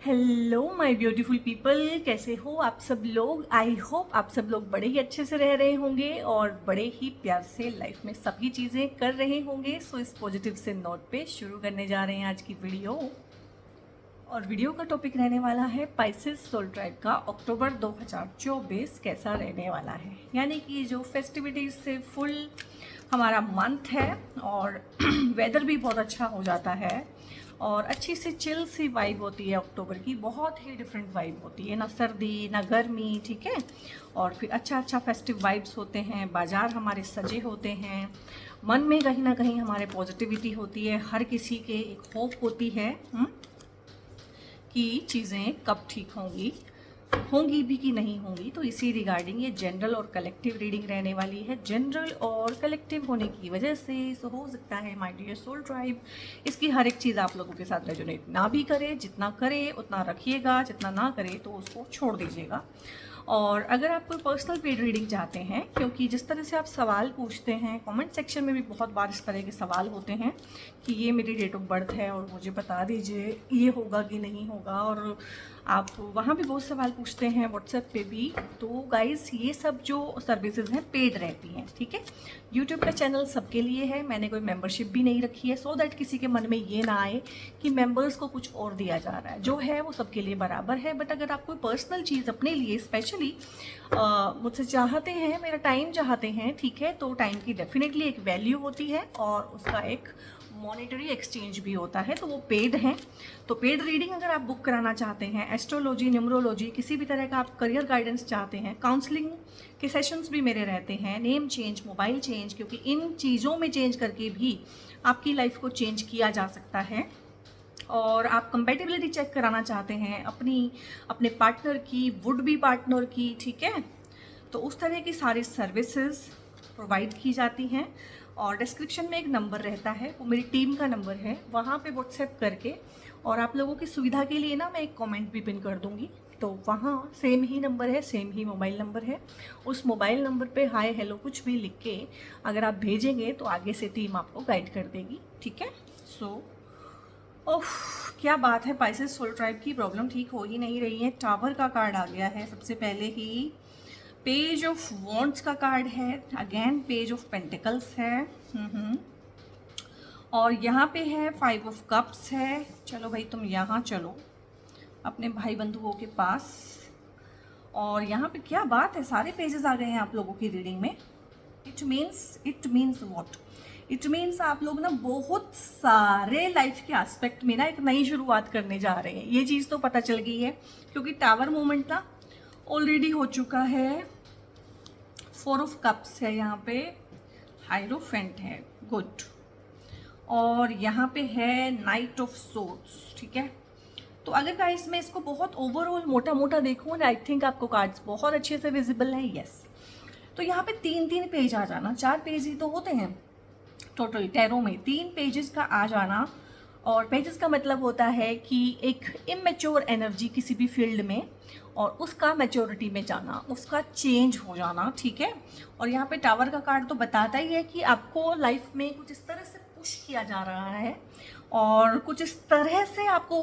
Hello my beautiful people, कैसे हो आप सब लोग। आई होप आप सब लोग बड़े ही अच्छे से रह रहे होंगे और बड़े ही प्यार से लाइफ में सभी चीज़ें कर रहे होंगे। सो इस पॉजिटिव से नोट पे शुरू करने जा रहे हैं आज की वीडियो। और वीडियो का टॉपिक रहने वाला है पाइसेस सोल ट्राइब का अक्टूबर 2024 कैसा रहने वाला है। यानी कि जो फेस्टिविटीज़ से फुल हमारा मंथ है और वेदर भी बहुत अच्छा हो जाता है और अच्छी सी चिल सी वाइब होती है। अक्टूबर की बहुत ही डिफरेंट वाइब होती है, ना सर्दी ना गर्मी, ठीक है। और फिर अच्छा फेस्टिव वाइब्स होते हैं, बाज़ार हमारे सजे होते हैं, मन में कहीं ना कहीं हमारे पॉजिटिविटी होती है, हर किसी के एक होप होती है कि चीज़ें कब ठीक होंगी भी कि नहीं होंगी। तो इसी रिगार्डिंग ये जनरल और कलेक्टिव रीडिंग रहने वाली है। जनरल और कलेक्टिव होने की वजह से हो सकता है माय डियर सोल ट्राइब इसकी हर एक चीज़ आप लोगों के साथ रेजोनेट ना भी करे। जितना करे उतना रखिएगा, जितना ना करे तो उसको छोड़ दीजिएगा। और अगर आप कोई पर्सनल पेड रीडिंग चाहते हैं, क्योंकि जिस तरह से आप सवाल पूछते हैं कमेंट सेक्शन में भी बहुत बार इस तरह के सवाल होते हैं कि ये मेरी डेट ऑफ बर्थ है और मुझे बता दीजिए ये होगा कि नहीं होगा, और आप वहाँ भी बहुत सवाल पूछते हैं व्हाट्सएप पे भी। तो गाइस ये सब जो सर्विसेज हैं पेड रहती हैं, ठीक है। यूट्यूब का चैनल सबके लिए है, मैंने कोई मेंबरशिप भी नहीं रखी है, सो दैट किसी के मन में ये ना आए कि मेंबर्स को कुछ और दिया जा रहा है। जो है वो सबके लिए बराबर है। बट अगर आप कोई पर्सनल चीज़ अपने लिए स्पेशली मुझसे चाहते हैं, मेरा टाइम चाहते हैं, ठीक है, तो टाइम की डेफिनेटली एक वैल्यू होती है और उसका एक मॉनेटरी एक्सचेंज भी होता है, तो वो पेड हैं। तो पेड रीडिंग अगर आप बुक कराना चाहते हैं, एस्ट्रोलॉजी, न्यूमरोलॉजी, किसी भी तरह का आप करियर गाइडेंस चाहते हैं, काउंसलिंग के सेशंस भी मेरे रहते हैं, नेम चेंज, मोबाइल चेंज, क्योंकि इन चीज़ों में चेंज करके भी आपकी लाइफ को चेंज किया जा सकता है। और आप कंपेटिबिलिटी चेक कराना चाहते हैं अपने पार्टनर की, वुड बी पार्टनर की, ठीक है, तो उस तरह की सारी सर्विसेज प्रोवाइड की जाती हैं। और डिस्क्रिप्शन में एक नंबर रहता है, वो मेरी टीम का नंबर है, वहाँ पे व्हाट्सएप करके, और आप लोगों की सुविधा के लिए ना मैं एक कमेंट भी पिन कर दूँगी, तो वहाँ सेम ही नंबर है, सेम ही मोबाइल नंबर है। उस मोबाइल नंबर पे हाय हेलो कुछ भी लिख के अगर आप भेजेंगे तो आगे से टीम आपको गाइड कर देगी, ठीक है। सो ओह क्या बात है, पाइसेस सोल ट्राइब की प्रॉब्लम ठीक हो ही नहीं रही है। टावर का कार्ड आ गया है सबसे पहले ही, पेज ऑफ वॉन्ड्स का कार्ड है, अगेन पेज ऑफ पेंटिकल्स है, और यहाँ पे है 5 ऑफ कप्स है। चलो भाई तुम यहाँ चलो अपने भाई बंधुओं के पास। और यहाँ पे क्या बात है, सारे पेजेस आ गए हैं आप लोगों की रीडिंग में। It means what? It means आप लोग ना बहुत सारे लाइफ के एस्पेक्ट में ना एक नई शुरुआत करने जा रहे हैं, ये चीज़ तो पता चल गई है, क्योंकि टावर मूवमेंट ना ऑलरेडी हो चुका है। 4 ऑफ कप्स है यहाँ पे, हाइरोफेंट है, गुड, और यहाँ पे है नाइट ऑफ सोर्ड्स, ठीक है। तो अगर गाइस मैं इसको बहुत ओवरऑल मोटा देखूँ ना, आई थिंक आपको कार्ड्स बहुत अच्छे से विजिबल है, यस। तो यहाँ पे 3 पेज आ जाना, 4 पेज ही तो होते हैं टोटल टैरो में, 3 पेजेस का आ जाना। और पेजेस का मतलब होता है कि एक इमेच्योर एनर्जी किसी भी फील्ड में और उसका मैच्योरिटी में जाना, उसका चेंज हो जाना, ठीक है। और यहाँ पे टावर का कार्ड तो बताता ही है कि आपको लाइफ में कुछ इस तरह से पुश किया जा रहा है और कुछ इस तरह से आपको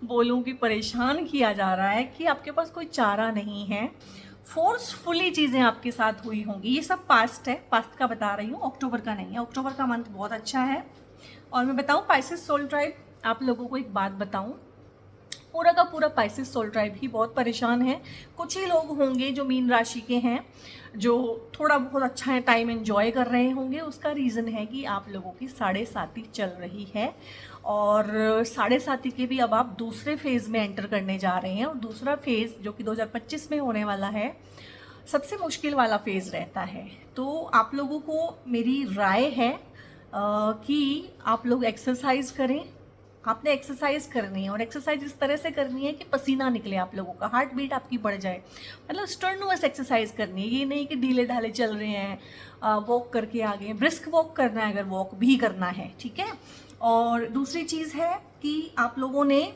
बोलूँ कि परेशान किया जा रहा है कि आपके पास कोई चारा नहीं है। फोर्सफुली चीज़ें आपके साथ हुई होंगी, ये सब पास्ट है, पास्ट का बता रही हूँ, अक्टूबर का नहीं है। अक्टूबर का मंथ बहुत अच्छा है। और मैं बताऊँ पाइसेस सोल ट्राइब, आप लोगों को एक बात बताऊँ, पूरा का पूरा पाइसेस सोल ट्राइब ही बहुत परेशान है। कुछ ही लोग होंगे जो मीन राशि के हैं जो थोड़ा बहुत अच्छा है टाइम एंजॉय कर रहे होंगे। उसका रीज़न है कि आप लोगों की 7.5 चल रही है और 7.5 के भी अब आप दूसरे फेज़ में एंटर करने जा रहे हैं। और दूसरा फेज़ जो कि 2025 में होने वाला है, सबसे मुश्किल वाला फेज़ रहता है। तो आप लोगों को मेरी राय है कि आप लोग एक्सरसाइज करें। आपने एक्सरसाइज करनी है और एक्सरसाइज इस तरह से करनी है कि पसीना निकले, आप लोगों का हार्ट बीट आपकी बढ़ जाए, मतलब स्टर्नुअस एक्सरसाइज करनी है। ये नहीं कि ढीले ढाले चल रहे हैं, वॉक करके आ गए, ब्रिस्क वॉक करना है अगर वॉक भी करना है, ठीक है। और दूसरी चीज़ है कि आप लोगों ने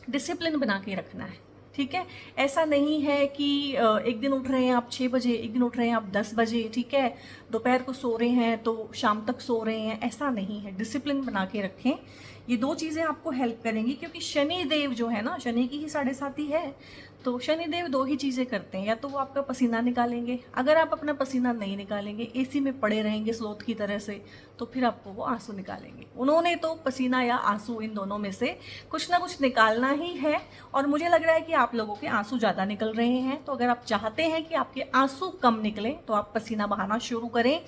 डिसिप्लिन बना के रखना है, ठीक है। ऐसा नहीं है कि एक दिन उठ रहे हैं आप 6 बजे, एक दिन उठ रहे हैं आप 10 बजे, ठीक है, दोपहर को सो रहे हैं तो शाम तक सो रहे हैं, ऐसा नहीं है। डिसिप्लिन बना के रखें, ये दो चीज़ें आपको हेल्प करेंगी, क्योंकि शनि देव जो है ना, शनि की ही साढ़े साथी है, तो शनि देव दो ही चीज़ें करते हैं, या तो वो आपका पसीना निकालेंगे, अगर आप अपना पसीना नहीं निकालेंगे, एसी में पड़े रहेंगे स्लोथ की तरह से, तो फिर आपको वो आंसू निकालेंगे। उन्होंने तो पसीना या आंसू इन दोनों में से कुछ ना कुछ निकालना ही है, और मुझे लग रहा है कि आप लोगों के आंसू ज़्यादा निकल रहे हैं। तो अगर आप चाहते हैं कि आपके आंसू कम निकले तो आप पसीना बहाना शुरू करें,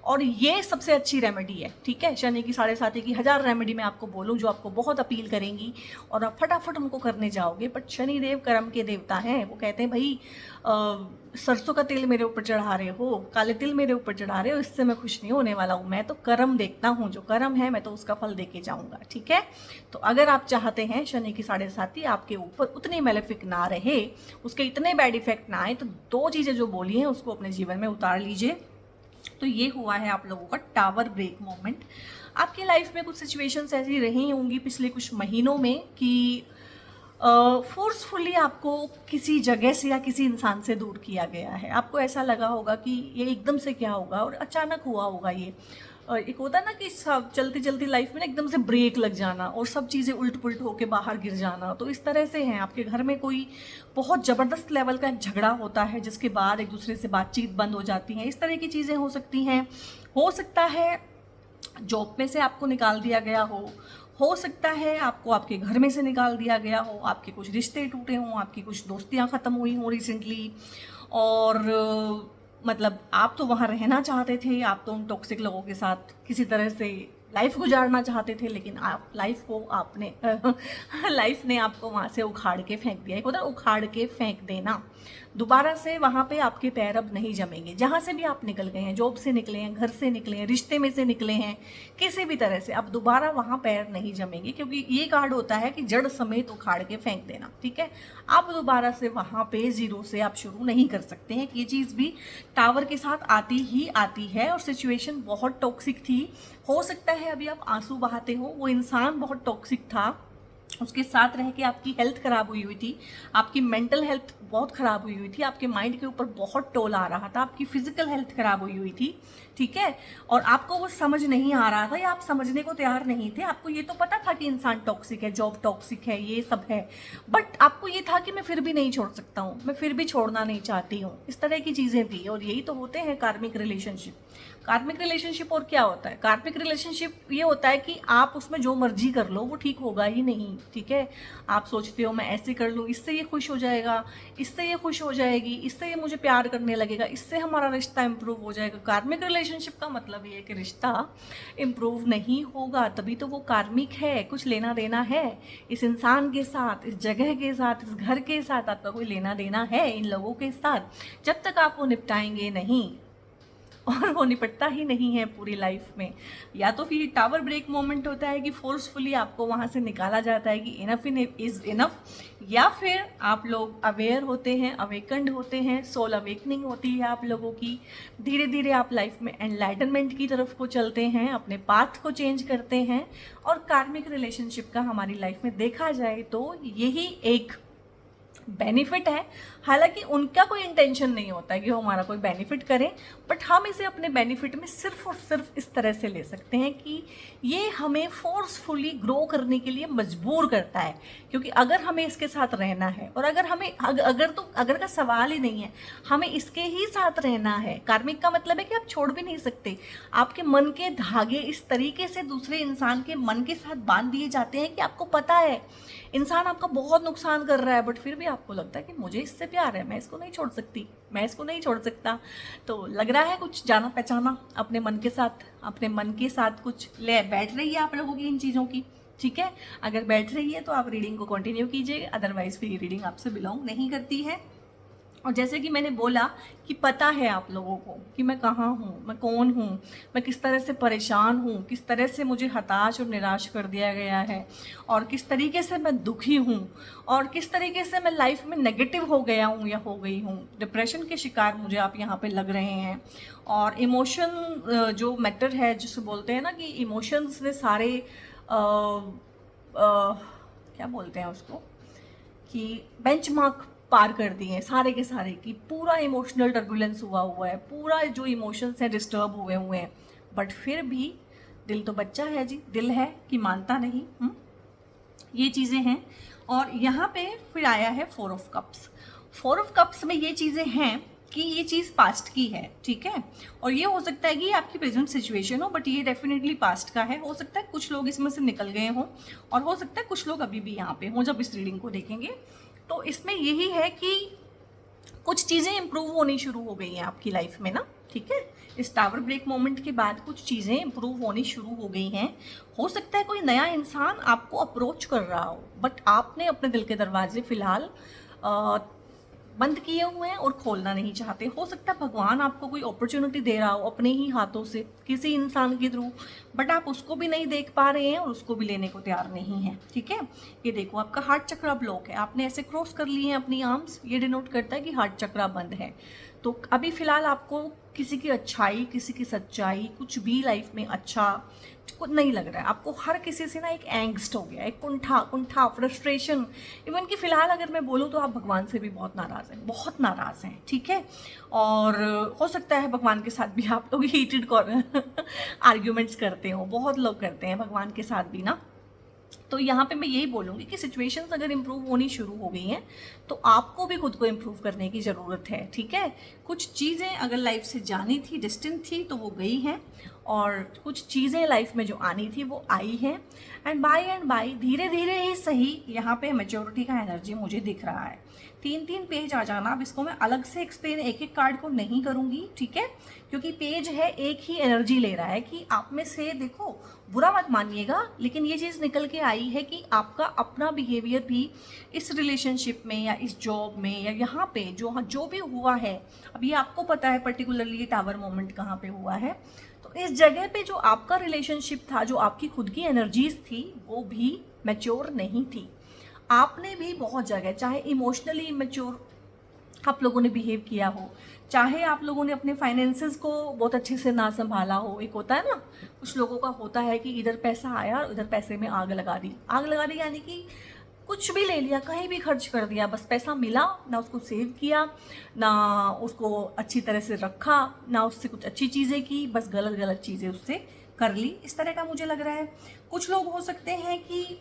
और ये सबसे अच्छी रेमेडी है, ठीक है। शनि की साढ़े साथी की 1000 रेमेडी मैं आपको बोलूँ जो आपको बहुत अपील करेंगी और आप फटाफट उनको करने जाओगे, बट शनि देव कर्म के देवता हैं। वो कहते हैं भाई सरसों का तेल मेरे ऊपर चढ़ा रहे हो, काले तिल मेरे ऊपर चढ़ा रहे हो, इससे मैं खुश नहीं होने वाला हूँ, मैं तो कर्म देखता हूँ, जो कर्म है मैं तो उसका फल देके जाऊँगा, ठीक है। तो अगर आप चाहते हैं शनि की साढ़े साथी आपके ऊपर उतनी मेलेफिक ना रहे, उसके इतने बैड इफेक्ट ना आए, तो दो चीज़ें जो बोली हैं उसको अपने जीवन में उतार लीजिए। तो ये हुआ है आप लोगों का टावर ब्रेक मोमेंट। आपकी लाइफ में कुछ सिचुएशंस ऐसी रही होंगी पिछले कुछ महीनों में कि फोर्सफुली आपको किसी जगह से या किसी इंसान से दूर किया गया है। आपको ऐसा लगा होगा कि ये एकदम से क्या होगा, और अचानक हुआ होगा ये। एक होता है ना कि सब चलती चलती लाइफ में ना एकदम से ब्रेक लग जाना और सब चीज़ें उल्ट पुल्ट होके बाहर गिर जाना, तो इस तरह से हैं। आपके घर में कोई बहुत ज़बरदस्त लेवल का झगड़ा होता है जिसके बाद एक दूसरे से बातचीत बंद हो जाती है, इस तरह की चीज़ें हो सकती हैं। हो सकता है जॉब में से आपको निकाल दिया गया हो सकता है आपको आपके घर में से निकाल दिया गया हो, आपके कुछ रिश्ते टूटे हों, आपकी कुछ दोस्तियां ख़त्म हुई हों रिसेंटली, और मतलब आप तो वहाँ रहना चाहते थे, आप तो उन टॉक्सिक लोगों के साथ किसी तरह से लाइफ गुजारना चाहते थे, लेकिन आप लाइफ को आपने लाइफ ने आपको वहाँ से उखाड़ के फेंक दिया। एक होता है उखाड़ के फेंक देना, दोबारा से वहाँ पे आपके पैर अब नहीं जमेंगे। जहाँ से भी आप निकल गए हैं, जॉब से निकले हैं, घर से निकले हैं, रिश्ते में से निकले हैं, किसी भी तरह से अब दोबारा वहाँ पैर नहीं जमेंगे, क्योंकि ये कार्ड होता है कि जड़ समेत उखाड़ के फेंक देना, ठीक है। आप दोबारा से वहाँ पे जीरो से आप शुरू नहीं कर सकते हैं। ये चीज़ भी टावर के साथ आती ही आती है, और सिचुएशन बहुत टॉक्सिक थी। हो सकता है अभी आप आंसू बहाते हो, वो इंसान बहुत टॉक्सिक था, उसके साथ रह के आपकी हेल्थ ख़राब हुई थी, आपकी मेंटल हेल्थ बहुत ख़राब हुई थी, आपके माइंड के ऊपर बहुत टोल आ रहा था, आपकी फिजिकल हेल्थ ख़राब हुई थी, ठीक है। और आपको वो समझ नहीं आ रहा था, या आप समझने को तैयार नहीं थे। आपको ये तो पता था कि इंसान टॉक्सिक है, जॉब टॉक्सिक है, ये सब है, बट आपको ये था कि मैं फिर भी नहीं छोड़ सकता हूँ, मैं फिर भी छोड़ना नहीं चाहती हूँ, इस तरह की चीज़ें थी। और यही तो होते हैं कार्मिक रिलेशनशिप। कार्मिक रिलेशनशिप और क्या होता है? कार्मिक रिलेशनशिप ये होता है कि आप उसमें जो मर्जी कर लो वो ठीक होगा ही नहीं, ठीक है। आप सोचते हो मैं ऐसे कर लूँ, इससे ये खुश हो जाएगा, इससे ये खुश हो जाएगी, इससे ये मुझे प्यार करने लगेगा, इससे हमारा रिश्ता इम्प्रूव हो जाएगा। कार्मिक रिलेशनशिप का मतलब ये है कि रिश्ता इम्प्रूव नहीं होगा, तभी तो वो कार्मिक है। कुछ लेना देना है इस इंसान के साथ, इस जगह के साथ, इस घर के साथ, आपका कोई लेना देना है इन लोगों के साथ। जब तक आप वो निपटाएंगे नहीं, और वो निपटता ही नहीं है पूरी लाइफ में, या तो फिर टावर ब्रेक मोमेंट होता है कि फोर्सफुली आपको वहाँ से निकाला जाता है कि इनफ इज इनफ, या फिर आप लोग अवेयर होते हैं, अवेकंड होते हैं, सोल अवेकनिंग होती है आप लोगों की। धीरे धीरे आप लाइफ में एनलाइटनमेंट की तरफ को चलते हैं, अपने पाथ को चेंज करते हैं। और कार्मिक रिलेशनशिप का हमारी लाइफ में देखा जाए तो यही एक बेनिफिट है। हालांकि उनका कोई इंटेंशन नहीं होता है कि वो हमारा कोई बेनिफिट करें, बट हम इसे अपने बेनिफिट में सिर्फ और सिर्फ इस तरह से ले सकते हैं कि ये हमें फोर्सफुली ग्रो करने के लिए मजबूर करता है। क्योंकि अगर हमें इसके साथ रहना है, और अगर का सवाल ही नहीं है, हमें इसके ही साथ रहना है। कार्मिक का मतलब है कि आप छोड़ भी नहीं सकते। आपके मन के धागे इस तरीके से दूसरे इंसान के मन के साथ बांध दिए जाते हैं कि आपको पता है इंसान आपका बहुत नुकसान कर रहा है, बट फिर भी आपको लगता है कि मुझे इससे प्यार है, मैं इसको नहीं छोड़ सकती, मैं इसको नहीं छोड़ सकता। तो लग रहा है कुछ जाना पहचाना अपने मन के साथ, अपने मन के साथ कुछ ले बैठ रही है आप लोगों की इन चीज़ों की, ठीक है। अगर बैठ रही है तो आप रीडिंग को कंटिन्यू कीजिए, अदरवाइज फिर ये रीडिंग आपसे बिलोंग नहीं करती है। और जैसे कि मैंने बोला कि पता है आप लोगों को कि मैं कहाँ हूँ, मैं कौन हूँ, मैं किस तरह से परेशान हूँ, किस तरह से मुझे हताश और निराश कर दिया गया है, और किस तरीके से मैं दुखी हूँ, और किस तरीके से मैं लाइफ में नेगेटिव हो गया हूँ या हो गई हूँ। डिप्रेशन के शिकार मुझे आप यहाँ पे लग रहे हैं। और इमोशन जो मैटर है, जिसे बोलते हैं ना कि इमोशंस ने सारे क्या बोलते हैं उसको, कि बेंचमार्क पार कर दिए हैं सारे के सारे, कि पूरा इमोशनल टर्बुलेंस हुआ है, पूरा जो इमोशंस हैं डिस्टर्ब हुए हैं, बट फिर भी दिल तो बच्चा है जी, दिल है कि मानता नहीं। ये चीज़ें हैं। और यहाँ पे फिर आया है 4 ऑफ कप्स। 4 ऑफ कप्स में ये चीज़ें हैं कि ये चीज़ पास्ट की है, ठीक है। और ये हो सकता है कि आपकी प्रेजेंट सिचुएशन हो, बट ये डेफिनेटली पास्ट का है। हो सकता है कुछ लोग इसमें से निकल गए हों, और हो सकता है कुछ लोग अभी भी यहाँ पे हों जब इस रीडिंग को देखेंगे। तो इसमें यही है कि कुछ चीज़ें इंप्रूव होनी शुरू हो गई हैं आपकी लाइफ में ना, ठीक है। इस टावर ब्रेक मोमेंट के बाद कुछ चीज़ें इंप्रूव होनी शुरू हो गई हैं। हो सकता है कोई नया इंसान आपको अप्रोच कर रहा हो, बट आपने अपने दिल के दरवाजे फिलहाल बंद किए हुए हैं और खोलना नहीं चाहते। हो सकता है भगवान आपको कोई अपॉर्चुनिटी दे रहा हो अपने ही हाथों से किसी इंसान के थ्रू, बट आप उसको भी नहीं देख पा रहे हैं और उसको भी लेने को तैयार नहीं है, ठीक है। ये देखो आपका हार्ट चक्रा ब्लॉक है, आपने ऐसे क्रॉस कर लिए हैं अपनी आर्म्स, ये डिनोट करता है कि हार्ट चक्रा बंद है। तो अभी फिलहाल आपको किसी की अच्छाई, किसी की सच्चाई, कुछ भी लाइफ में अच्छा कुछ नहीं लग रहा है आपको। हर किसी से ना एक एंग्स्ट हो गया, एक कुंठा फ्रस्ट्रेशन। इवन कि फिलहाल अगर मैं बोलूँ तो आप भगवान से भी बहुत नाराज़ हैं, बहुत नाराज़ हैं, ठीक है। और हो सकता है भगवान के साथ भी आप लोग हीटेड आर्ग्यूमेंट्स करते हो, बहुत लोग करते हैं भगवान के साथ भी ना। तो यहाँ पे मैं यही बोलूँगी कि सिचुएशंस अगर इम्प्रूव होनी शुरू हो गई हैं तो आपको भी खुद को इम्प्रूव करने की ज़रूरत है, ठीक है। कुछ चीज़ें अगर लाइफ से जानी थी, डिस्टेंट थी, तो वो गई हैं, और कुछ चीज़ें लाइफ में जो आनी थी वो आई हैं। एंड बाय धीरे धीरे ही सही यहाँ पे मैच्योरिटी का एनर्जी मुझे दिख रहा है। 3 पेज आ जाना। अब इसको मैं अलग से एक्सप्लेन एक एक कार्ड को नहीं करूँगी, ठीक है, क्योंकि पेज है एक ही एनर्जी ले रहा है कि आप में से, देखो बुरा मत मानिएगा, लेकिन ये चीज़ निकल के आई है कि आपका अपना बिहेवियर भी इस रिलेशनशिप में या इस जॉब में या यहाँ पे जो भी हुआ है, अब ये आपको पता है पर्टिकुलरली ये टावर मोमेंट कहाँ पे हुआ है। तो इस जगह पे जो आपका रिलेशनशिप था, जो आपकी खुद की एनर्जीज थी, वो भी मैच्योर नहीं थी। आपने भी बहुत जगह, चाहे इमोशनली इमेच्योर आप लोगों ने बिहेव किया हो, चाहे आप लोगों ने अपने फाइनेंसेस को बहुत अच्छे से ना संभाला हो। एक होता है ना, कुछ लोगों का होता है कि इधर पैसा आया, उधर पैसे में आग लगा दी यानी कि कुछ भी ले लिया, कहीं भी खर्च कर दिया, बस पैसा मिला ना, उसको सेव किया ना, उसको अच्छी तरह से रखा ना, उससे कुछ अच्छी चीज़ें की, बस गलत चीज़ें उससे कर ली। इस तरह का मुझे लग रहा है। कुछ लोग हो सकते हैं कि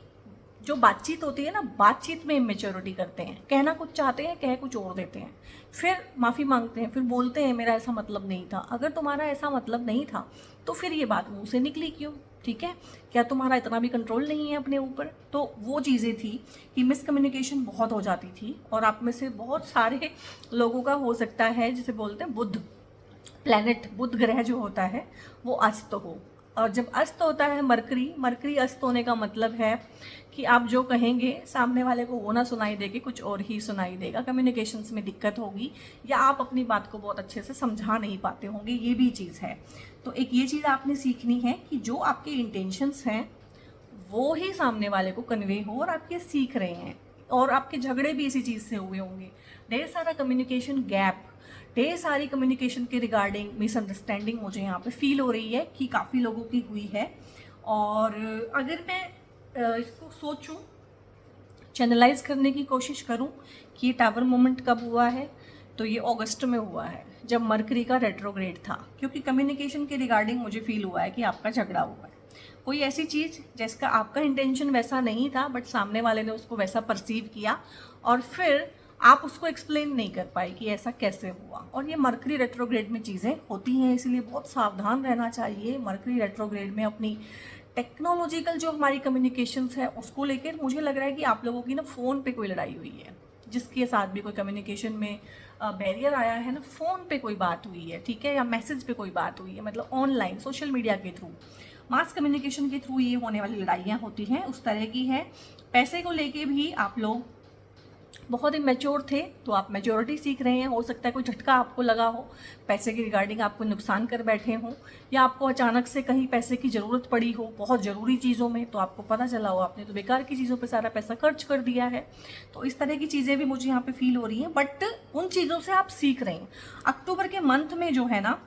जो बातचीत होती है ना, बातचीत में इमेच्योरिटी करते हैं, कहना कुछ चाहते हैं, कह कुछ और देते हैं, फिर माफ़ी मांगते हैं, फिर बोलते हैं मेरा ऐसा मतलब नहीं था। अगर तुम्हारा ऐसा मतलब नहीं था तो फिर ये बात मुंह से निकली क्यों, ठीक है। क्या तुम्हारा इतना भी कंट्रोल नहीं है अपने ऊपर? तो वो चीज़ें थी कि मिसकम्युनिकेशन बहुत हो जाती थी, और आप में से बहुत सारे लोगों का हो सकता है, जिसे बोलते हैं बुध प्लैनेट, बुध ग्रह जो होता है वो अस्त हो। और जब अस्त होता है मरकरी अस्त होने का मतलब है कि आप जो कहेंगे सामने वाले को वो ना सुनाई देगी, कुछ और ही सुनाई देगा, कम्युनिकेशंस में दिक्कत होगी, या आप अपनी बात को बहुत अच्छे से समझा नहीं पाते होंगे, ये भी चीज़ है। तो एक ये चीज़ आपने सीखनी है कि जो आपके इंटेंशंस हैं वो ही सामने वाले को कन्वे हो, और आप ये सीख रहे हैं। और आपके झगड़े भी इसी चीज़ से हुए होंगे, ढेर सारा कम्युनिकेशन गैप, ढेर सारी कम्युनिकेशन के रिगार्डिंग मिसअंडरस्टैंडिंग मुझे यहाँ पे फील हो रही है कि काफ़ी लोगों की हुई है। और अगर मैं इसको सोचूं, चैनलाइज करने की कोशिश करूं कि ये टावर मोमेंट कब हुआ है, तो ये अगस्त में हुआ है, जब मरकरी का रेट्रोग्रेड था। क्योंकि कम्युनिकेशन के रिगार्डिंग मुझे फील हुआ है कि आपका झगड़ा हुआ है, कोई ऐसी चीज़ जिसका आपका इंटेंशन वैसा नहीं था, बट सामने वाले ने उसको वैसा परसीव किया, और फिर आप उसको एक्सप्लेन नहीं कर पाए कि ऐसा कैसे हुआ। और ये मरकरी रेट्रोग्रेड में चीज़ें होती हैं, इसलिए बहुत सावधान रहना चाहिए। मरकरी रेट्रोग्रेड में अपनी टेक्नोलॉजिकल जो हमारी कम्युनिकेशंस है उसको लेकर मुझे लग रहा है कि आप लोगों की ना फ़ोन पे कोई लड़ाई हुई है, जिसके साथ भी कोई कम्युनिकेशन में बैरियर आया है ना, फ़ोन पे कोई बात हुई है, ठीक है, या मैसेज पे कोई बात हुई है, मतलब ऑनलाइन सोशल मीडिया के थ्रू, मास कम्युनिकेशन के थ्रू ये होने वाली लड़ाइयाँ होती हैं, उस तरह की है। पैसे को लेके भी आप लोग बहुत ही मैच्योर थे, तो आप मैच्योरिटी सीख रहे हैं। हो सकता है कोई झटका आपको लगा हो, पैसे के रिगार्डिंग आपको नुकसान कर बैठे हों, या आपको अचानक से कहीं पैसे की ज़रूरत पड़ी हो बहुत ज़रूरी चीज़ों में, तो आपको पता चला हो आपने तो बेकार की चीज़ों पे सारा पैसा खर्च कर दिया है। तो इस तरह की चीज़ें भी मुझे यहाँ पे फील हो रही हैं, बट उन चीज़ों से आप सीख रहे हैं। अक्टूबर के मंथ में जो है ना,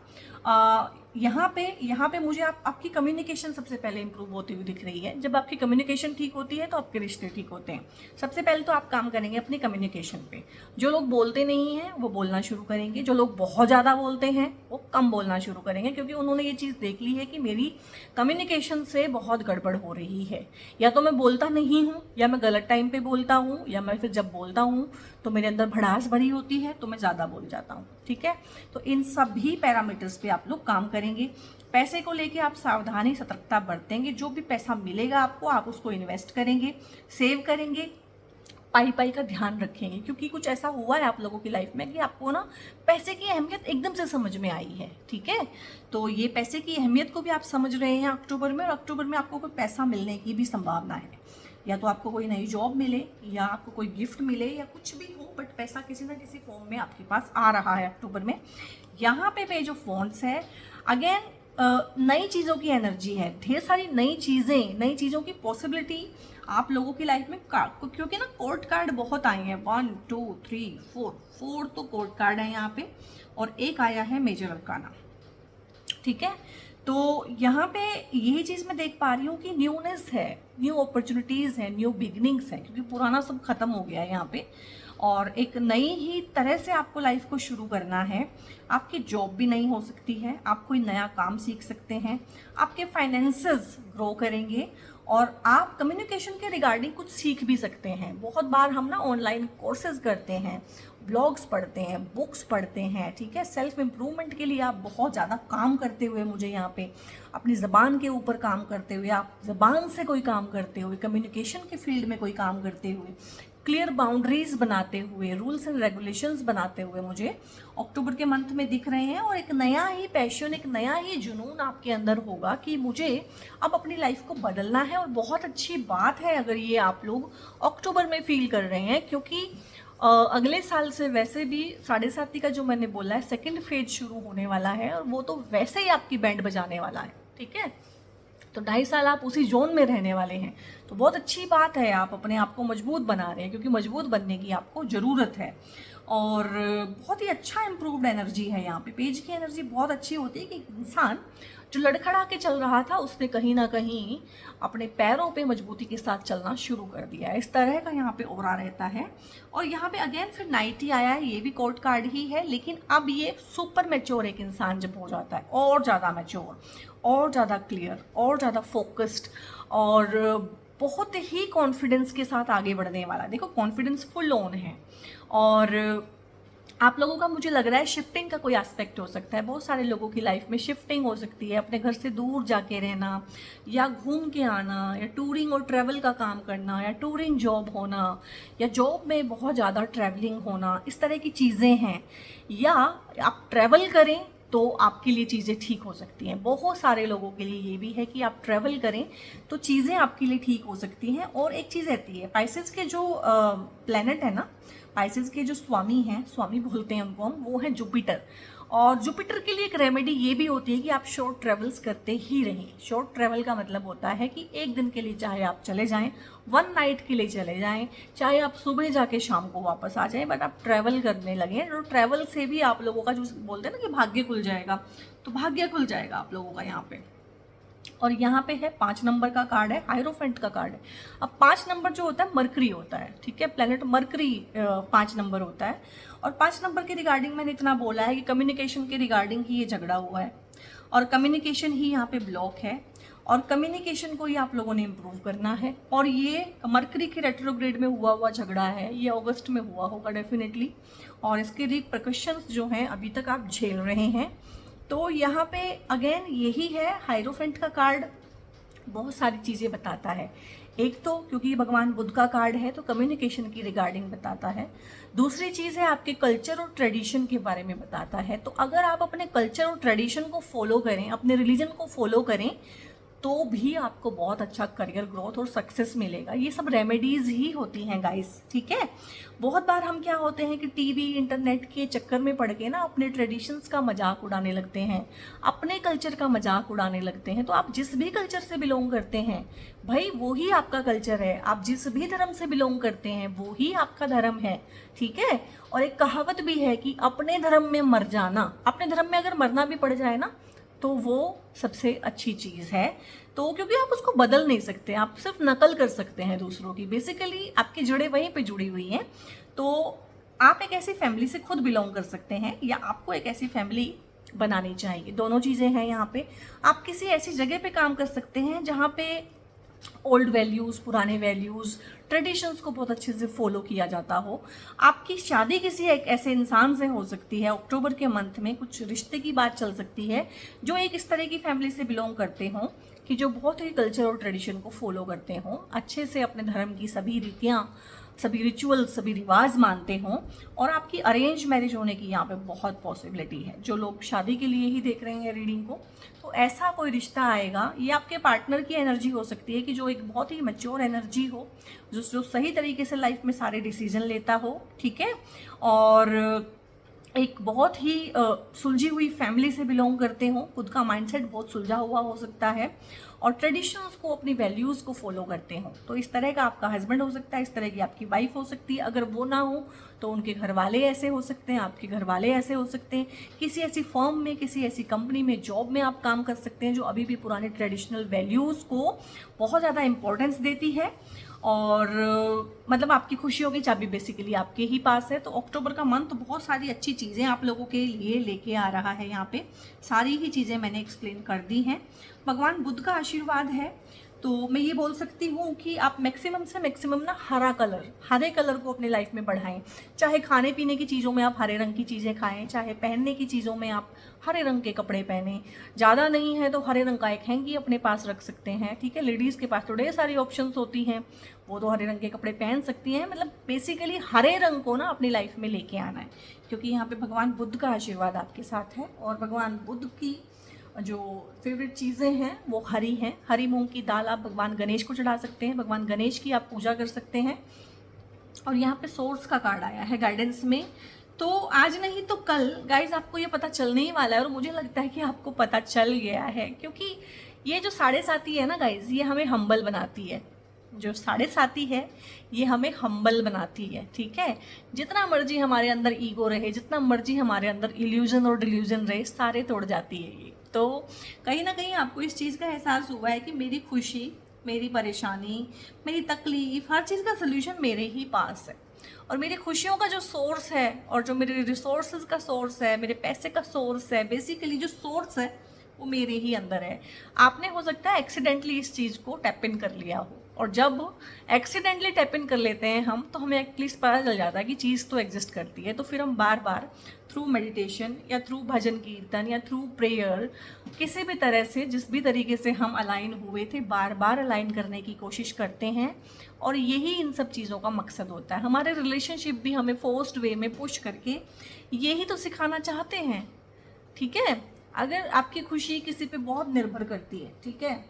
यहाँ पे मुझे आपकी कम्युनिकेशन सबसे पहले इंप्रूव होती हुई दिख रही है। जब आपकी कम्युनिकेशन ठीक होती है तो आपके रिश्ते ठीक होते हैं। सबसे पहले तो आप काम करेंगे अपनी कम्युनिकेशन पे। जो लोग बोलते नहीं हैं वो बोलना शुरू करेंगे, जो लोग बहुत ज़्यादा बोलते हैं वो कम बोलना शुरू करेंगे, क्योंकि उन्होंने ये चीज़ देख ली है कि मेरी कम्युनिकेशन से बहुत गड़बड़ हो रही है। या तो मैं बोलता नहीं हूँ, या मैं गलत टाइम पे बोलता हूँ, या मैं फिर जब बोलता हूँ तो मेरे अंदर भड़ास भरी होती है तो मैं ज़्यादा बोल जाता हूँ। ठीक है, तो इन सभी पैरामीटर्स पे आप लोग काम करेंगे। पैसे को लेके आप सावधानी सतर्कता बरतेंगे। जो भी पैसा मिलेगा आपको, आप उसको इन्वेस्ट करेंगे, सेव करेंगे, पाई पाई का ध्यान रखेंगे। क्योंकि कुछ ऐसा हुआ है आप लोगों की लाइफ में कि आपको ना पैसे की अहमियत एकदम से समझ में आई है। ठीक है, तो ये पैसे की अहमियत को भी आप समझ रहे हैं अक्टूबर में, और अक्टूबर में आपको कोई पैसा मिलने की भी संभावना है। या तो आपको कोई नई जॉब मिले, या आपको कोई गिफ्ट मिले, या कुछ भी हो, बट पैसा किसी ना किसी फॉर्म में आपके पास आ रहा है अक्टूबर में। यहाँ पे पेज ऑफ वॉन्ड्स है। अगेन नई चीज़ों की एनर्जी है, ढेर सारी नई चीज़ें, नई चीज़ों की पॉसिबिलिटी आप लोगों की लाइफ में क्योंकि ना कोर्ट कार्ड बहुत आए हैं, 1 2 3 4 तो कोर्ट कार्ड है यहाँ पे, और एक आया है मेजर अरकाना। ठीक है, तो यहाँ पे यही चीज़ मैं देख पा रही हूँ कि न्यूनेस है, न्यू अपॉर्चुनिटीज़ है, न्यू बिगनिंग्स है, क्योंकि पुराना सब खत्म हो गया है यहाँ पे, और एक नई ही तरह से आपको लाइफ को शुरू करना है। आपकी जॉब भी नई हो सकती है, आप कोई नया काम सीख सकते हैं, आपके फाइनेंसेस ग्रो करेंगे, और आप कम्युनिकेशन के रिगार्डिंग कुछ सीख भी सकते हैं। बहुत बार हम ना ऑनलाइन कोर्सेज करते हैं, ब्लॉग्स पढ़ते हैं, बुक्स पढ़ते हैं। ठीक है, सेल्फ इम्प्रूवमेंट के लिए आप बहुत ज़्यादा काम करते हुए मुझे यहाँ पे अपनी ज़बान के ऊपर काम करते हुए, आप ज़बान से कोई काम करते हुए, कम्युनिकेशन के फील्ड में कोई काम करते हुए, क्लियर बाउंड्रीज बनाते हुए, रूल्स एंड रेगुलेशंस बनाते हुए मुझे अक्टूबर के मंथ में दिख रहे हैं। और एक नया ही पैशन, एक नया ही जुनून आपके अंदर होगा कि मुझे अब अपनी लाइफ को बदलना है। और बहुत अच्छी बात है अगर ये आप लोग अक्टूबर में फील कर रहे हैं, क्योंकि अगले साल से वैसे भी 7.5 का जो मैंने बोला है सेकेंड फेज शुरू होने वाला है, और वो तो वैसे ही आपकी बैंड बजाने वाला है। ठीक है, तो 2.5 साल आप उसी जोन में रहने वाले हैं, तो बहुत अच्छी बात है। आप अपने आप को मजबूत बना रहे हैं, क्योंकि मजबूत बनने की आपको ज़रूरत है। और बहुत ही अच्छा इम्प्रूव्ड एनर्जी है यहाँ पे। पेज की एनर्जी बहुत अच्छी होती है कि इंसान जो लड़खड़ा के चल रहा था उसने कहीं ना कहीं अपने पैरों पे मजबूती के साथ चलना शुरू कर दिया है। इस तरह का यहाँ पे ओरा रहता है। और यहाँ पे अगेन फिर नाइट ही आया है, ये भी कोर्ट कार्ड ही है, लेकिन अब ये सुपर मैच्योर एक इंसान जब हो जाता है, और ज़्यादा मैच्योर, और ज़्यादा क्लियर, और ज़्यादा फोकस्ड, और बहुत ही कॉन्फिडेंस के साथ आगे बढ़ने वाला। देखो कॉन्फिडेंस फुल ऑन है। और आप लोगों का मुझे लग रहा है शिफ्टिंग का कोई एस्पेक्ट हो सकता है। बहुत सारे लोगों की लाइफ में शिफ्टिंग हो सकती है, अपने घर से दूर जाके रहना, या घूम के आना, या टूरिंग और ट्रैवल का काम करना, या टूरिंग जॉब होना, या जॉब में बहुत ज़्यादा ट्रैवलिंग होना, इस तरह की चीज़ें हैं। या आप ट्रैवल करें तो आपके लिए चीज़ें ठीक हो सकती हैं। बहुत सारे लोगों के लिए ये भी है कि आप ट्रैवल करें तो चीज़ें आपके लिए ठीक हो सकती हैं। और एक चीज़ रहती है, पाइसेस के जो प्लैनेट है ना, पाइसेस के जो स्वामी हैं, स्वामी बोलते हैं उनको हम, वो है जुपिटर। और जुपिटर के लिए एक रेमेडी ये भी होती है कि आप शॉर्ट ट्रेवल्स करते ही रहें। शॉर्ट ट्रेवल का मतलब होता है कि एक दिन के लिए चाहे आप चले जाएं, 1 नाइट के लिए चले जाएं, चाहे आप सुबह जाके शाम को वापस आ जाएं, बट आप ट्रैवल करने लगें। और ट्रैवल से भी आप लोगों का जो बोलते हैं ना कि भाग्य खुल जाएगा, तो भाग्य खुल जाएगा आप लोगों का यहाँ पे। और यहाँ पे है 5 नंबर का कार्ड है, हायरोफेंट का कार्ड है। अब 5 नंबर जो होता है मरकरी होता है, ठीक है, प्लेनेट मरकरी 5 नंबर होता है। और 5 नंबर के रिगार्डिंग मैंने इतना बोला है कि कम्युनिकेशन के रिगार्डिंग ही ये झगड़ा हुआ है, और कम्युनिकेशन ही यहाँ पे ब्लॉक है, और कम्युनिकेशन को ही आप लोगों ने इम्प्रूव करना है। और ये मरकरी के रेट्रोग्रेड में हुआ झगड़ा है, ये अगस्त में हुआ होगा डेफिनेटली, और इसके रिपरकशंस जो हैं अभी तक आप झेल रहे हैं। तो यहाँ पे अगेन यही है, हायरोफेंट का कार्ड बहुत सारी चीज़ें बताता है। एक तो क्योंकि भगवान बुद्ध का कार्ड है तो कम्युनिकेशन की रिगार्डिंग बताता है। दूसरी चीज़ है आपके कल्चर और ट्रेडिशन के बारे में बताता है। तो अगर आप अपने कल्चर और ट्रेडिशन को फॉलो करें, अपने रिलीजन को फॉलो करें, तो भी आपको बहुत अच्छा करियर ग्रोथ और सक्सेस मिलेगा। ये सब रेमेडीज ही होती हैं गाइस, ठीक है। बहुत बार हम क्या होते हैं कि टीवी इंटरनेट के चक्कर में पड़ के ना अपने ट्रेडिशंस का मजाक उड़ाने लगते हैं, अपने कल्चर का मजाक उड़ाने लगते हैं। तो आप जिस भी कल्चर से बिलोंग करते हैं भाई, वो ही आपका कल्चर है। आप जिस भी धर्म से बिलोंग करते हैं वो ही आपका धर्म है, ठीक है। और एक कहावत भी है कि अपने धर्म में मर जाना, अपने धर्म में अगर मरना भी पड़ जाए ना तो वो सबसे अच्छी चीज़ है। तो क्योंकि आप उसको बदल नहीं सकते, आप सिर्फ नकल कर सकते हैं दूसरों की, बेसिकली आपकी जड़ें वहीं पे जुड़ी हुई हैं। तो आप एक ऐसी फैमिली से खुद बिलोंग कर सकते हैं या आपको एक ऐसी फैमिली बनानी चाहिए, दोनों चीज़ें हैं यहाँ पे। आप किसी ऐसी जगह पे काम कर सकते हैं जहाँ पे ओल्ड वैल्यूज़, पुराने वैल्यूज़, ट्रेडिशंस को बहुत अच्छे से फॉलो किया जाता हो। आपकी शादी किसी एक ऐसे इंसान से हो सकती है, अक्टूबर के मंथ में कुछ रिश्ते की बात चल सकती है जो एक इस तरह की फैमिली से बिलोंग करते हों कि जो बहुत ही कल्चर और ट्रेडिशन को फॉलो करते हों, अच्छे से अपने धर्म की सभी रीतियाँ, सभी रिचुअल्स, सभी रिवाज मानते हों। और आपकी अरेंज मैरिज होने की यहाँ पे बहुत पॉसिबिलिटी है। जो लोग शादी के लिए ही देख रहे हैं रीडिंग को, तो ऐसा कोई रिश्ता आएगा। ये आपके पार्टनर की एनर्जी हो सकती है कि जो एक बहुत ही मैच्योर एनर्जी हो, जो सही तरीके से लाइफ में सारे डिसीजन लेता हो, ठीक है, और एक बहुत ही सुलझी हुई फैमिली से बिलोंग करते हो, खुद का माइंडसेट बहुत सुलझा हुआ हो सकता है और ट्रेडिशंस को, अपनी वैल्यूज़ को फॉलो करते हो। तो इस तरह का आपका हस्बैंड हो सकता है, इस तरह की आपकी वाइफ हो सकती है। अगर वो ना हो तो उनके घर वाले ऐसे हो सकते हैं, आपके घर वाले ऐसे हो सकते हैं। किसी ऐसी फर्म में, किसी ऐसी कंपनी में, जॉब में आप काम कर सकते हैं जो अभी भी पुराने ट्रेडिशनल वैल्यूज़ को बहुत ज़्यादा इंपॉर्टेंस देती है। और मतलब आपकी खुशियों की चाबी बेसिकली आपके ही पास है। तो अक्टूबर का मंथ बहुत सारी अच्छी चीज़ें आप लोगों के लिए लेके आ रहा है। यहाँ पे सारी ही चीज़ें मैंने एक्सप्लेन कर दी हैं। भगवान बुद्ध का आशीर्वाद है, तो मैं ये बोल सकती हूँ कि आप मैक्सिमम से मैक्सिमम ना हरे कलर को अपनी लाइफ में बढ़ाएं। चाहे खाने पीने की चीज़ों में आप हरे रंग की चीज़ें खाएं, चाहे पहनने की चीज़ों में आप हरे रंग के कपड़े पहने। ज़्यादा नहीं है तो हरे रंग का एक हैंकी अपने पास रख सकते हैं, ठीक है। लेडीज़ के पास तो ढेर सारी ऑप्शंस होती हैं, वो तो हरे रंग के कपड़े पहन सकती हैं। मतलब बेसिकली हरे रंग को ना अपनी लाइफ में लेके आना है, क्योंकि यहाँ पे भगवान बुद्ध का आशीर्वाद आपके साथ है। और भगवान बुद्ध की जो फेवरेट चीज़ें हैं वो हरी हैं। हरी मूंग की दाल आप भगवान गणेश को चढ़ा सकते हैं, भगवान गणेश की आप पूजा कर सकते हैं। और यहाँ पे सोर्स का कार्ड आया है गाइडेंस में। तो आज नहीं तो कल गाइज आपको ये पता चलने ही वाला है, और मुझे लगता है कि आपको पता चल गया है, क्योंकि ये जो 7.5 है ना गाइज, ये हमें हम्बल बनाती है। जो 7.5 है ये हमें हम्बल बनाती है, ठीक है। जितना मर्जी हमारे अंदर ईगो रहे, जितना मर्जी हमारे अंदर इल्यूजन और डिल्यूजन रहे, सारे तोड़ जाती है ये। तो कहीं ना कहीं आपको इस चीज़ का एहसास हुआ है कि मेरी खुशी, मेरी परेशानी, मेरी तकलीफ, हर चीज़ का सल्यूशन मेरे ही पास है। और मेरी खुशियों का जो सोर्स है और जो मेरे रिसोर्सेज का सोर्स है, मेरे पैसे का सोर्स है, बेसिकली जो सोर्स है वो मेरे ही अंदर है। आपने हो सकता है एक्सीडेंटली इस चीज़ को टैप इन कर लिया हो, और जब एक्सीडेंटली टैप इन कर लेते हैं हम, तो हमें एटलीस्ट पता चल जाता है कि चीज़ तो एग्जिस्ट करती है। तो फिर हम बार बार थ्रू मेडिटेशन या थ्रू भजन कीर्तन या थ्रू प्रेयर, किसी भी तरह से, जिस भी तरीके से हम अलाइन हुए थे, बार बार अलाइन करने की कोशिश करते हैं। और यही इन सब चीज़ों का मकसद होता है। हमारे रिलेशनशिप भी हमें फोर्स्ड वे में पुश करके यही तो सिखाना चाहते हैं, ठीक है। अगर आपकी खुशी किसी पे बहुत निर्भर करती है, ठीक है,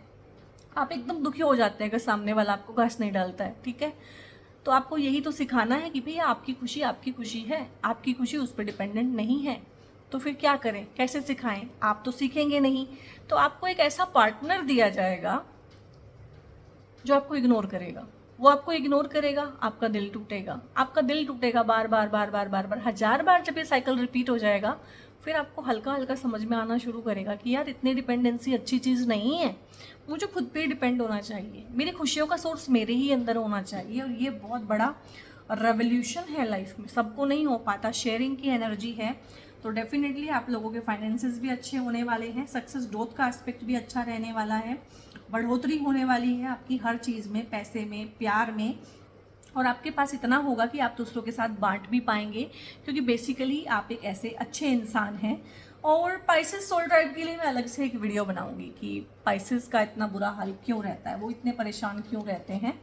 आप एकदम दुखी हो जाते हैं अगर सामने वाला आपको घास नहीं डालता है, ठीक है, तो आपको यही तो सिखाना है कि भैया आपकी खुशी है, आपकी खुशी उस पर डिपेंडेंट नहीं है। तो फिर क्या करें, कैसे सिखाएं? आप तो सीखेंगे नहीं। तो आपको एक ऐसा पार्टनर दिया जाएगा जो आपको इग्नोर करेगा। वो आपको इग्नोर करेगा, आपका दिल टूटेगा, आपका दिल टूटेगा बार बार बार बार बार बार 1000 बार। जब ये साइकिल रिपीट हो जाएगा, फिर आपको हल्का हल्का समझ में आना शुरू करेगा कि यार इतनी डिपेंडेंसी अच्छी चीज़ नहीं है, मुझे खुद पे डिपेंड होना चाहिए, मेरी खुशियों का सोर्स मेरे ही अंदर होना चाहिए। और ये बहुत बड़ा रेवोल्यूशन है लाइफ में, सबको नहीं हो पाता, शेयरिंग की एनर्जी है। तो डेफिनेटली आप लोगों के फाइनेंसेस भी अच्छे होने वाले हैं, सक्सेस ग्रोथ का एस्पेक्ट भी अच्छा रहने वाला है, बढ़ोतरी होने वाली है आपकी हर चीज़ में, पैसे में, प्यार में। और आपके पास इतना होगा कि आप दूसरों के साथ बांट भी पाएंगे, क्योंकि बेसिकली आप एक ऐसे अच्छे इंसान हैं। और पाइसेस सोल ट्राइब के लिए मैं अलग से एक वीडियो बनाऊंगी कि पाइसेस का इतना बुरा हाल क्यों रहता है, वो इतने परेशान क्यों रहते हैं।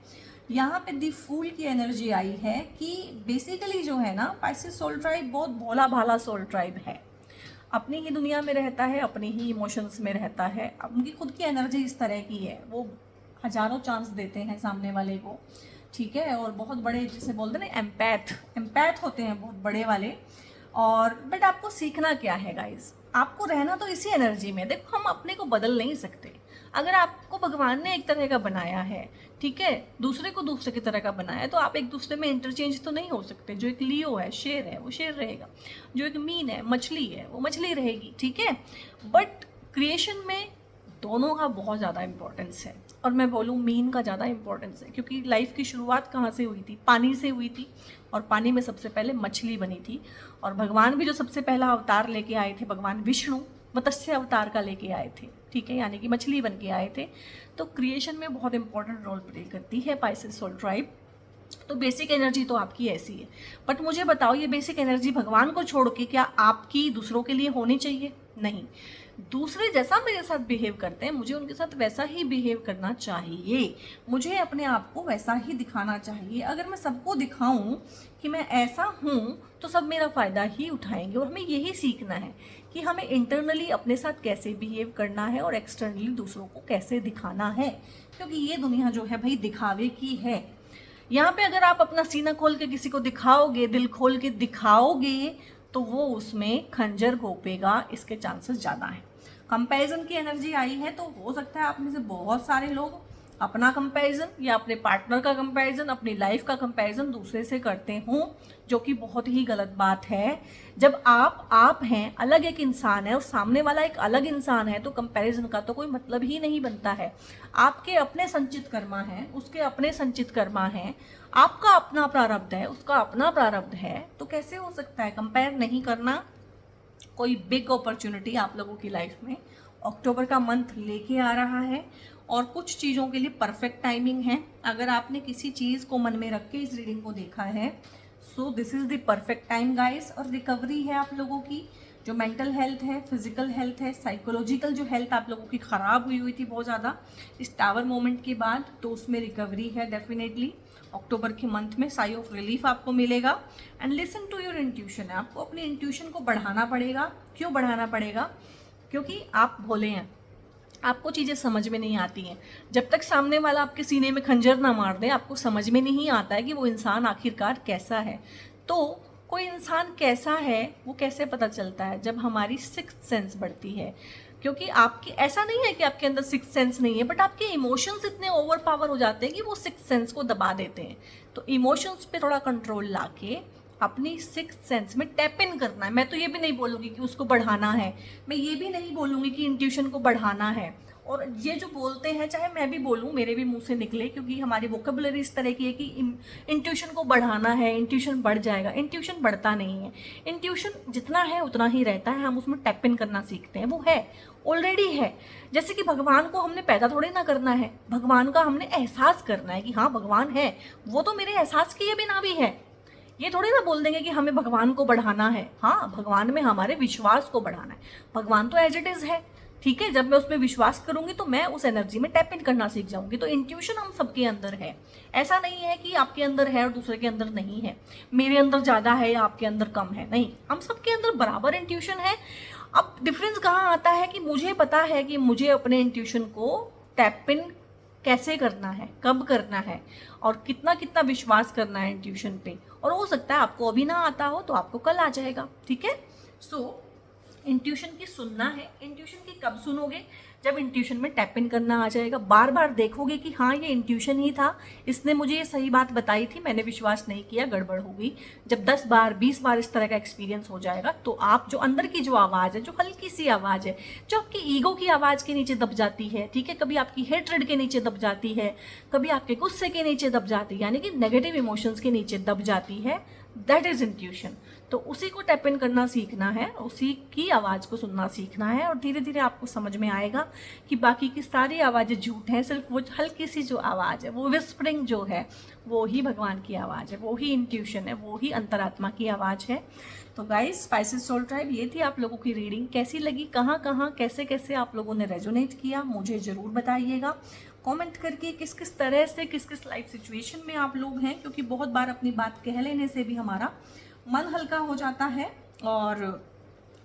यहाँ पे दी फूल की एनर्जी आई है कि बेसिकली जो है ना, पाइसेस सोल ट्राइब बहुत भोला भाला सोल ट्राइब है, अपनी ही दुनिया में रहता है, अपनी ही इमोशंस में रहता है। उनकी खुद की एनर्जी इस तरह की है, वो हज़ारों चांस देते हैं सामने वाले को, ठीक है। और बहुत बड़े, जिसे बोलते हैं ना, एम्पैथ होते हैं बहुत बड़े वाले। और बट आपको सीखना क्या है गाइस, आपको रहना तो इसी एनर्जी में। देखो, हम अपने को बदल नहीं सकते। अगर आपको भगवान ने एक तरह का बनाया है, ठीक है, दूसरे को दूसरे की तरह का बनाया है, तो आप एक दूसरे में इंटरचेंज तो नहीं हो सकते। जो एक लियो है, शेर है, वो शेर रहेगा। जो एक मीन है, मछली है, वो मछली रहेगी, ठीक है। बट क्रिएशन में दोनों का बहुत ज़्यादा इम्पोर्टेंस है, और मैं बोलूँ मीन का ज़्यादा इम्पोर्टेंस है, क्योंकि लाइफ की शुरुआत कहाँ से हुई थी? पानी से हुई थी, और पानी में सबसे पहले मछली बनी थी। और भगवान भी जो सबसे पहला अवतार लेके आए थे, भगवान विष्णु मत्स्य अवतार का लेके आए थे, ठीक है, यानी कि मछली बन के आए थे। तो क्रिएशन में बहुत इंपॉर्टेंट रोल प्ले करती है पाइसेस सोल ट्राइब। तो बेसिक एनर्जी तो आपकी ऐसी है, बट मुझे बताओ, ये बेसिक एनर्जी भगवान को छोड़ के क्या आपकी दूसरों के लिए होनी चाहिए? नहीं। दूसरे जैसा मेरे साथ बिहेव करते हैं, मुझे उनके साथ वैसा ही बिहेव करना चाहिए, मुझे अपने आप को वैसा ही दिखाना चाहिए। अगर मैं सबको दिखाऊं कि मैं ऐसा हूं, तो सब मेरा फ़ायदा ही उठाएंगे। और हमें यही सीखना है कि हमें इंटरनली अपने साथ कैसे बिहेव करना है और एक्सटर्नली दूसरों को कैसे दिखाना है, क्योंकि ये दुनिया जो है भाई दिखावे की है। यहाँ पे अगर आप अपना सीना खोल के किसी को दिखाओगे, दिल खोल के दिखाओगे, तो वो उसमें खंजर घोपेगा, इसके चांसेस ज़्यादा हैं। कंपैरिजन की एनर्जी आई है, तो हो सकता है आप में से बहुत सारे लोग अपना कंपैरिजन या अपने पार्टनर का कंपैरिजन, अपनी लाइफ का कंपैरिजन दूसरे से करते हों, जो कि बहुत ही गलत बात है। जब आप हैं, अलग एक इंसान है, और सामने वाला एक अलग इंसान है, तो कंपैरिजन का तो कोई मतलब ही नहीं बनता है। आपके अपने संचित कर्मा हैं, उसके अपने संचित कर्मा हैं, आपका अपना प्रारब्ध है, उसका अपना प्रारब्ध है, तो कैसे हो सकता है? कंपेयर नहीं करना। कोई बिग अपॉर्चुनिटी आप लोगों की लाइफ में अक्टूबर का मंथ लेके आ रहा है, और कुछ चीज़ों के लिए परफेक्ट टाइमिंग है। अगर आपने किसी चीज़ को मन में रख के इस रीडिंग को देखा है, so this is the perfect time guys. और रिकवरी है आप लोगों की, जो मेंटल हेल्थ है, फिजिकल हेल्थ है, साइकोलॉजिकल जो हेल्थ आप लोगों की ख़राब हुई थी बहुत ज़्यादा इस टावर मोमेंट के बाद, तो उसमें रिकवरी है डेफिनेटली। अक्टूबर के मंथ में साई ऑफ रिलीफ आपको मिलेगा। And listen to your intuition है, आपको अपनी इंट्यूशन को बढ़ाना पड़ेगा। क्यों बढ़ाना पड़ेगा? क्योंकि आप भोले हैं, आपको चीज़ें समझ में नहीं आती हैं। जब तक सामने वाला आपके सीने में खंजर ना मार दे, आपको समझ में नहीं आता है कि वो इंसान आखिरकार कैसा है। तो कोई इंसान कैसा है वो कैसे पता चलता है? जब हमारी सिक्स्थ सेंस बढ़ती है। क्योंकि आपकी ऐसा नहीं है कि आपके अंदर सिक्स्थ सेंस नहीं है, बट आपके इमोशंस इतने ओवर पावर हो जाते हैं कि वो सिक्स्थ सेंस को दबा देते हैं। तो इमोशंस पे थोड़ा कंट्रोल लाके अपनी सिक्स्थ सेंस में टैप इन करना है। मैं तो ये भी नहीं बोलूँगी कि उसको बढ़ाना है, मैं ये भी नहीं बोलूँगी कि इंट्यूशन को बढ़ाना है। और ये जो बोलते हैं, चाहे मैं भी बोलूँ, मेरे भी मुंह से निकले, क्योंकि हमारी वोकेबुलरी इस तरह की है कि इंट्यूशन को बढ़ाना है, इंट्यूशन बढ़ जाएगा। इंट्यूशन बढ़ता नहीं है, इंट्यूशन जितना है उतना ही रहता है। हम उसमें टैप इन करना सीखते हैं, वो है ऑलरेडी है। जैसे कि भगवान को हमने पैदा थोड़ी ना करना है, भगवान का हमने एहसास करना है कि हाँ भगवान है। वो तो मेरे एहसास किए बिना भी है। ये थोड़ी ना बोल देंगे कि हमें भगवान को बढ़ाना है। हाँ, भगवान में हमारे विश्वास को बढ़ाना है। भगवान तो एज इट इज़ है, ठीक है। जब मैं उसमें विश्वास करूंगी तो मैं उस एनर्जी में टैप इन करना सीख जाऊंगी। तो इंट्यूशन हम सबके अंदर है। ऐसा नहीं है कि आपके अंदर है और दूसरे के अंदर नहीं है, मेरे अंदर ज़्यादा है या आपके अंदर कम है, नहीं, हम सबके अंदर बराबर इंट्यूशन है। अब डिफरेंस कहाँ आता है कि मुझे पता है कि मुझे अपने इंट्यूशन को टैप इन कैसे करना है, कब करना है, और कितना कितना विश्वास करना है इंट्यूशन पे। और हो सकता है आपको अभी ना आता हो तो आपको कल आ जाएगा, ठीक है। सो इंट्यूशन की सुनना है। इंट्यूशन की कब सुनोगे? जब इंट्यूशन में टैप इन करना आ जाएगा। बार बार देखोगे कि हाँ ये इंट्यूशन ही था, इसने मुझे ये सही बात बताई थी, मैंने विश्वास नहीं किया, गड़बड़ हो गई। जब 10 बार 20 बार इस तरह का एक्सपीरियंस हो जाएगा, तो आप जो अंदर की जो आवाज़ है, जो हल्की सी आवाज़ है, जो आपकी ईगो की आवाज़ के नीचे दब जाती है, ठीक है, कभी आपकी हेट्रेड के नीचे दब जाती है, कभी आपके गुस्से के नीचे दब जाती है, यानी कि नेगेटिव इमोशंस के नीचे दब जाती है, दैट इज़ इंट्यूशन। तो उसी को टैप इन करना सीखना है, उसी की आवाज़ को सुनना सीखना है, और धीरे धीरे आपको समझ में आएगा कि बाकी की सारी आवाज़ें झूठ हैं। सिर्फ वो हल्की सी जो आवाज़ है, वो विस्परिंग जो है, वो ही भगवान की आवाज़ है, वो ही इंट्यूशन है, वो ही अंतरात्मा की आवाज़ है। तो गाइस, स्पाइसेस सोल ट्राइब, ये थी आप लोगों की रीडिंग। कैसी लगी, कहाँ कहाँ कैसे कैसे आप लोगों ने रेजोनेट किया, मुझे ज़रूर बताइएगा कमेंट करके। किस किस तरह से, किस किस लाइफ सिचुएशन में आप लोग हैं, क्योंकि बहुत बार अपनी बात कह लेने से भी हमारा मन हल्का हो जाता है। और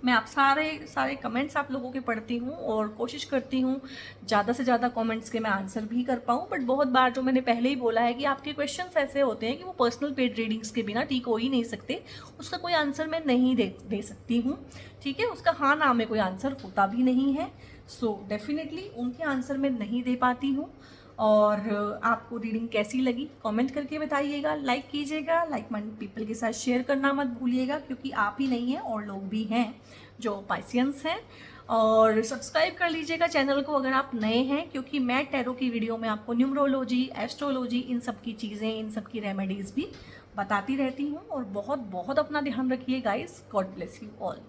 मैं आप सारे कमेंट्स आप लोगों के पढ़ती हूँ और कोशिश करती हूँ ज़्यादा से ज़्यादा कमेंट्स के मैं आंसर भी कर पाऊँ। बट बहुत बार, जो मैंने पहले ही बोला है, कि आपके क्वेश्चंस ऐसे होते हैं कि वो पर्सनल पेड रीडिंग्स के बिना ठीक हो ही नहीं सकते। उसका कोई आंसर मैं नहीं दे सकती हूँ, ठीक है। उसका हाँ ना में कोई आंसर होता भी नहीं है। सो डेफिनेटली उनके आंसर मैं नहीं दे पाती हूँ। और आपको रीडिंग कैसी लगी कमेंट करके बताइएगा, लाइक कीजिएगा, लाइक माइंडेड पीपल के साथ शेयर करना मत भूलिएगा, क्योंकि आप ही नहीं हैं और लोग भी हैं जो पाइसियंस हैं। और सब्सक्राइब कर लीजिएगा चैनल को अगर आप नए हैं, क्योंकि मैं टैरो की वीडियो में आपको न्यूमरोलॉजी, एस्ट्रोलॉजी, इन सब की चीज़ें, इन सब की रेमेडीज़ भी बताती रहती हूँ। और बहुत बहुत अपना ध्यान रखिए guys. God bless you all.